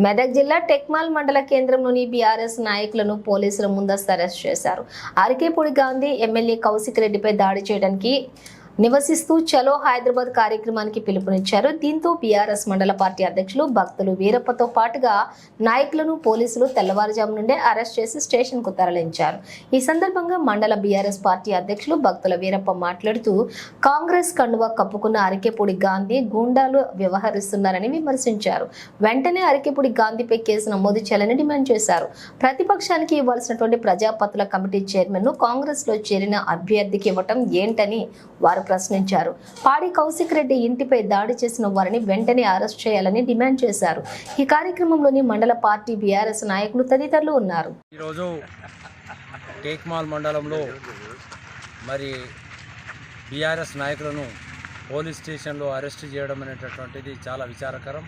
మెదక్ జిల్లా టెక్మాల్ మండల కేంద్రంలోని బీఆర్ఎస్ నాయకులను పోలీసులు ముందస్తు అరెస్ట్ చేశారు. అరికేపూడి గాంధీ ఎమ్మెల్యే కౌశిక్ రెడ్డిపై దాడి చేయడానికి నివసిస్తూ చలో హైదరాబాద్ కార్యక్రమానికి పిలుపునిచ్చారు. దీంతో బీఆర్ఎస్ మండల పార్టీ అధ్యక్షులు భక్తులు వీరప్పతో పాటుగా నాయకులను పోలీసులు తెల్లవారుజాము నుండే అరెస్ట్ చేసి స్టేషన్ కు తరలించారు. ఈ సందర్భంగా మండల బీఆర్ఎస్ పార్టీ అధ్యక్షులు భక్తుల వీరప్ప మాట్లాడుతూ కాంగ్రెస్ కండువా కప్పుకున్న అరికేపూడి గాంధీ గూండాలు వ్యవహరిస్తున్నారని విమర్శించారు. వెంటనే అరికేపూడి గాంధీపై కేసు నమోదు చేయాలని డిమాండ్ చేశారు. ప్రతిపక్షానికి ఇవ్వాల్సినటువంటి ప్రజాపతుల కమిటీ చైర్మన్ ను కాంగ్రెస్ లో చేరిన అభ్యర్థికి ఇవ్వటం ఏంటని వారు ప్రశ్నించారు. పాడి కౌశిక్ రెడ్డి ఇంటిపై దాడి చేసిన వారిని వెంటనే అరెస్ట్ చేయాలని డిమాండ్ చేశారు. ఈ కార్యక్రమంలోని మండల పార్టీ బీఆర్ఎస్ నాయకులు తదితరులు ఉన్నారు. ఈరోజు టేక్మాల్ మండలంలో మరి బీఆర్ఎస్ నాయకులను పోలీస్ స్టేషన్లో అరెస్ట్ చేయడం అనేటటువంటిది చాలా విచారకరం.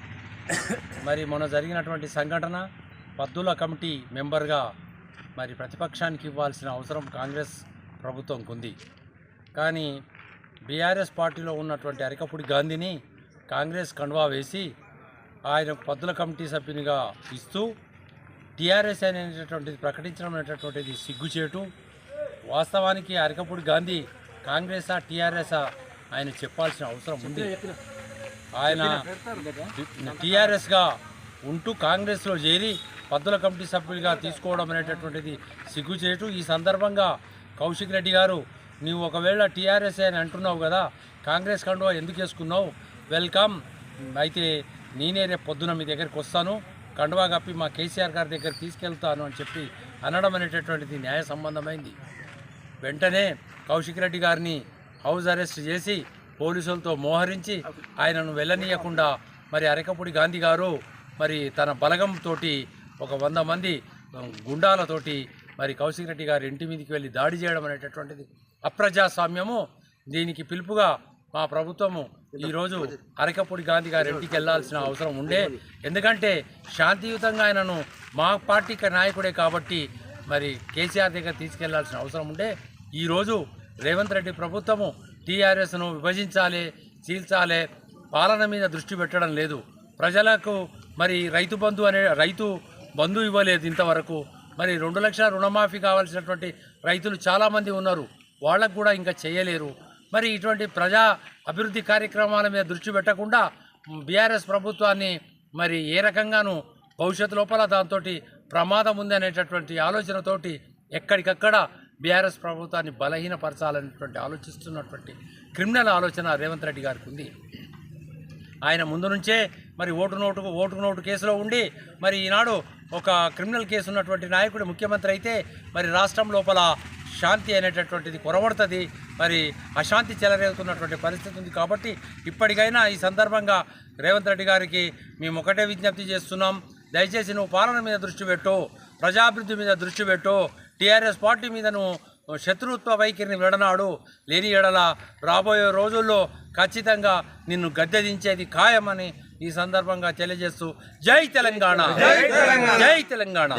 మరి మొన్న జరిగినటువంటి సంఘటన పద్దుల కమిటీ మెంబర్గా మరి ప్రతిపక్షానికి ఇవ్వాల్సిన అవసరం కాంగ్రెస్ ప్రభుత్వంకు ఉంది. కానీ బీఆర్ఎస్ పార్టీలో ఉన్నటువంటి అరికపూడి గాంధీని కాంగ్రెస్ కండువా వేసి ఆయనకు పద్దుల కమిటీ సభ్యునిగా ఇస్తూ టీఆర్ఎస్ అనేటటువంటిది ప్రకటించడం అనేటటువంటిది సిగ్గుచేటు. వాస్తవానికి అరికపూడి గాంధీ కాంగ్రెసా టీఆర్ఎసా ఆయన చెప్పాల్సిన అవసరం ఉంది. ఆయన టీఆర్ఎస్గా ఉంటూ కాంగ్రెస్లో చేరి పద్దుల కమిటీ సభ్యులుగా తీసుకోవడం అనేటటువంటిది సిగ్గుచేటు. ఈ సందర్భంగా కౌశిక్ రెడ్డి గారు, నీవు ఒకవేళ టీఆర్ఎస్ అని అంటున్నావు కదా, కాంగ్రెస్ కండువా ఎందుకు వేసుకున్నావు? వెల్కమ్. అయితే నేనే రేపు పొద్దున మీ దగ్గరికి వస్తాను, కండువా కప్పి మా కేసీఆర్ గారి దగ్గర తీసుకెళ్తాను అని చెప్పి అనడం అనేటటువంటిది న్యాయ సంబంధమైంది. వెంటనే కౌశిక్ రెడ్డి గారిని హౌస్ అరెస్ట్ చేసి పోలీసులతో మోహరించి ఆయనను వెళ్ళనీయకుండా మరి అరికపూడి గాంధీ గారు మరి తన బలగంతో ఒక 100 మంది గుండాలతోటి మరి కౌశిక్ రెడ్డి గారి ఇంటి మీదకి వెళ్ళి దాడి చేయడం అనేటటువంటిది అప్రజాస్వామ్యము. దీనికి పిలుపుగా మా ప్రభుత్వము ఈరోజు అరికపూడి గాంధీ గారి ఇంటికి వెళ్లాల్సిన అవసరం ఉండే. ఎందుకంటే శాంతియుతంగా ఆయనను మా పార్టీ నాయకుడే కాబట్టి మరి కేసీఆర్ దగ్గర తీసుకెళ్లాల్సిన అవసరం ఉండే. ఈరోజు రేవంత్ రెడ్డి ప్రభుత్వము టీఆర్ఎస్ను విభజించాలి, చీల్చాలి, పాలన మీద దృష్టి పెట్టడం లేదు. ప్రజలకు మరి రైతు బంధు ఇవ్వలేదు ఇంతవరకు. మరి 2 లక్షల రుణమాఫీ కావాల్సినటువంటి రైతులు చాలామంది ఉన్నారు, వాళ్ళకు కూడా ఇంకా చేయలేరు. మరి ఇటువంటి ప్రజా అభివృద్ధి కార్యక్రమాల మీద దృష్టి పెట్టకుండా బీఆర్ఎస్ ప్రభుత్వాన్ని మరి ఏ రకంగానూ భవిష్యత్తు లోపల దాంతో ప్రమాదం ఉంది అనేటటువంటి ఆలోచనతోటి ఎక్కడికక్కడ బీఆర్ఎస్ ప్రభుత్వాన్ని బలహీనపరచాలనేటువంటి ఆలోచిస్తున్నటువంటి క్రిమినల్ ఆలోచన రేవంత్ రెడ్డి గారికి ఉంది. ఆయన ముందు నుంచే మరి ఓటు నోటు కేసులో ఉండి మరి ఈనాడు ఒక క్రిమినల్ కేసు ఉన్నటువంటి నాయకుడు ముఖ్యమంత్రి అయితే మరి రాష్ట్రం లోపల శాంతి అనేటటువంటిది కొరవడుతుంది, మరి అశాంతి చెలరేగుతున్నటువంటి పరిస్థితి ఉంది. కాబట్టి ఇప్పటికైనా ఈ సందర్భంగా రేవంత్ రెడ్డి గారికి మేము ఒకటే విజ్ఞప్తి చేస్తున్నాం, దయచేసి నువ్వు పాలన మీద దృష్టి పెట్టు, ప్రజాభివృద్ధి మీద దృష్టి పెట్టు, టీఆర్ఎస్ పార్టీ మీద నువ్వు శత్రుత్వ వైఖరిని విడనాడు. లేని ఎడల రాబోయే రోజుల్లో ఖచ్చితంగా నిన్ను గద్దెదించేది ఖాయమని ఈ సందర్భంగా తెలియజేస్తూ జై తెలంగాణ, జై తెలంగాణ.